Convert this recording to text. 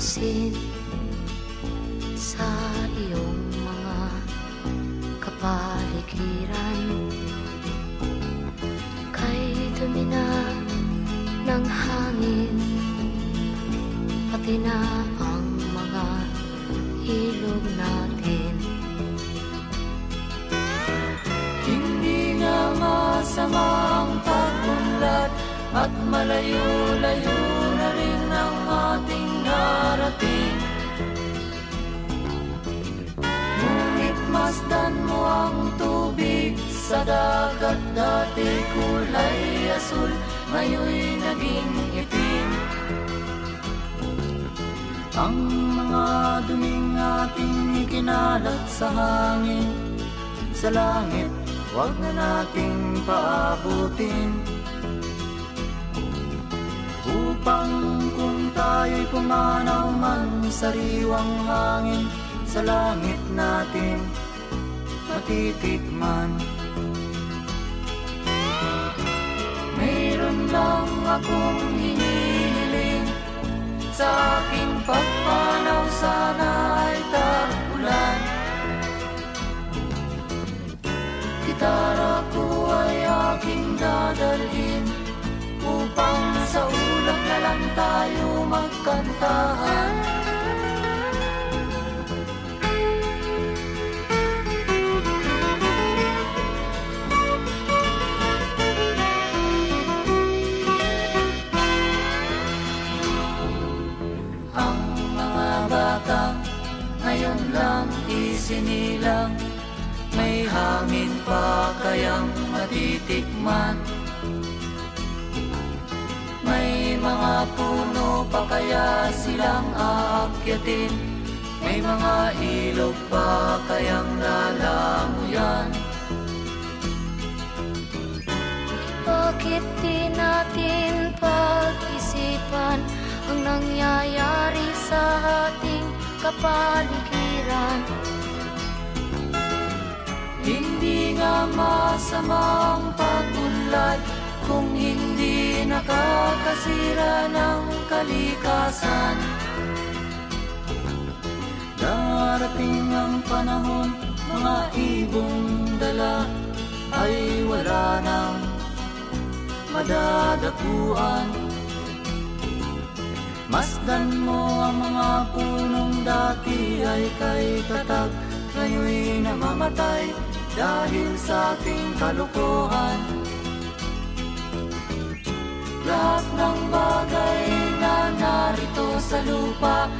pansin sa iyong mga kapaligiran. Kay dumi na ng hangin, pati na ang mga ilog natin. Hindi nga masamang pag-unlad at malayo-layo na rin ang ating narating. Ngunit masdan mo ang tubig sa dagat, dati kulay asul, ngayon'y naging itim. Ang mga duming ating ikinalat sa hangin, sa langit, huwag na nating paabutin. Upang kung tayo'y pumanaw man sa riwang hangin, sa langit natin matitikman. Mayroon lang akong hinihiling, sa aking pagpanaw sana ay tag-ulan. Gitara ko ay aking dadalhin, upang sa ulap na lang tayo magkantahan. Ang mga batang ngayon lang isinilang, may hangin pa kayang matitikman? May mga puno pa kaya silang aakyatin? May mga ilog pa kayang lalamuyan? Bakit di natin pag-isipan ang nangyayari sa ating kapaligiran? Hindi nga masamang pag-unlad kung hindi nakakasira ng kalikasan. Darating ang panahon, mga ibong dala ay wala nang madadapuan. Masdan mo ang mga punong dati ay kay tatag, ngayon'y namamatay dahil sa ating kalokohan. Lahat ng bagay na narito sa lupa